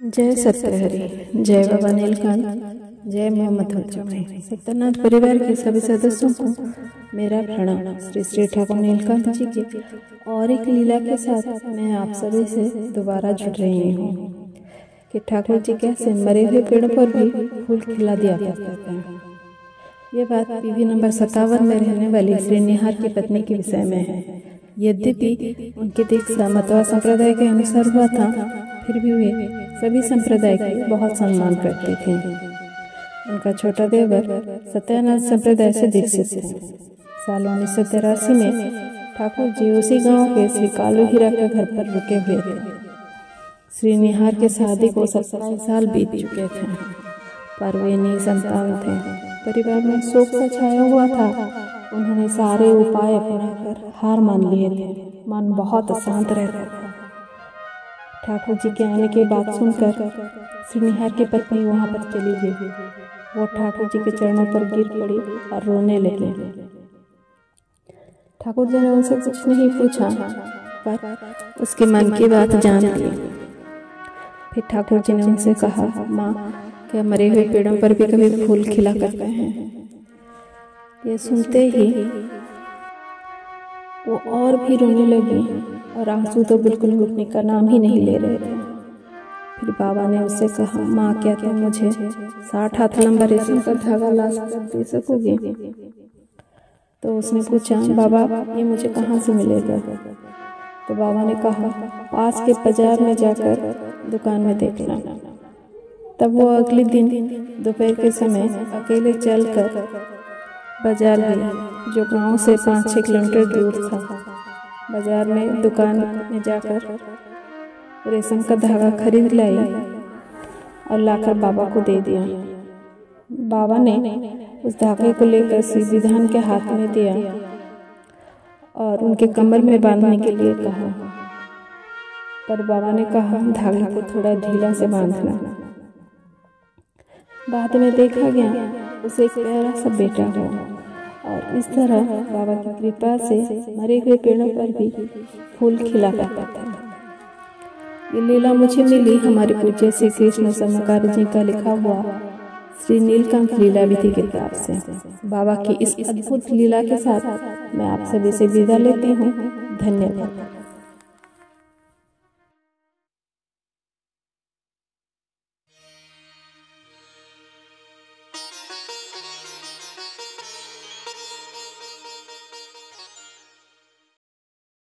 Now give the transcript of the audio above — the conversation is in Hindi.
जय सत्यहरि, जय बाबा नीलकंठ, जय मोहम्मद हजमाई। सत्यनाथ परिवार के सभी सदस्यों को मेरा प्रणाम। श्री श्री ठाकुर नीलकंठ जी के और एक लीला के साथ मैं आप सभी से दोबारा जुड़ रही हूँ कि ठाकुर जी कैसे मरे हुए पेड़ों पर भी फूल खिला दिया करते हैं। ये बात पीवी नंबर 57 में रहने वाली श्री निहार की पत्नी के विषय में है। यद्यपि उनकी दीक्षा मतवा संप्रदाय के अनुसार हुआ था, फिर भी वे सभी संप्रदाय की बहुत सम्मान करते थे। उनका छोटा देवर सत्यानाथ संप्रदाय से दीक्षित थे। साल 1983 में ठाकुर जी उसी गांव के श्री कालू हीरा के घर पर रुके हुए थे। श्री निहार के शादी को 27 साल बीत चुके थे, पर वे निसंतान थे। परिवार में शोक सा छाया हुआ था। उन्होंने सारे उपाय अपनाकर हार मान लिए थे। मन बहुत अशांत रहता था। ठाकुर जी के आने की बात सुनकर श्री निहार की पत्नी वहां पर चली गई। वो ठाकुर जी के चरणों पर गिर पड़ी और रोने लगी। ठाकुर जी ने उनसे कुछ नहीं पूछा, पर उसके मन की बात जान ली। फिर ठाकुर जी ने उनसे कहा, माँ, क्या मरे हुए पेड़ों पर भी कभी फूल खिला करते हैं? ये सुनते ही वो और भी रोने लगी और आंसू तो बिल्कुल रुकने का नाम ही नहीं ले रहे थे। फिर बाबा ने उससे कहा, माँ, क्या तुम मुझे 60 हाथ लंबा रेशम का धागा ला दे सकोगे? तो उसने पूछा, बाबा, ये मुझे कहाँ से मिलेगा? तो बाबा ने कहा, पास के बाजार में जाकर दुकान में देखना। तब वो अगले दिन दोपहर के समय अकेले चलकर बाजार गई, जो गांव से 5-6 किलोमीटर दूर था। बाजार में दुकान में जाकर रेशम का धागा खरीद लाई और लाकर बाबा को दे दिया। बाबा ने उस धागे को लेकर श्री विधान के हाथ में दिया और उनके कमर में बांधने के लिए कहा। पर बाबा ने कहा, धागे को थोड़ा ढीला से बांधना। बाद में देखा गया उसे एक प्यारा सा बेटा हुआ और इस तरह बाबा की कृपा से मरे हुए पेड़ों पर भी फूल खिला करता था। ये लीला मुझे मिली हमारे पूज्य श्री कृष्ण समकार जी का लिखा हुआ श्री नीलकंठ लीला विधि किताब से। बाबा की इस अद्भुत लीला के साथ मैं आप सभी से विदा लेती हूँ। धन्यवाद।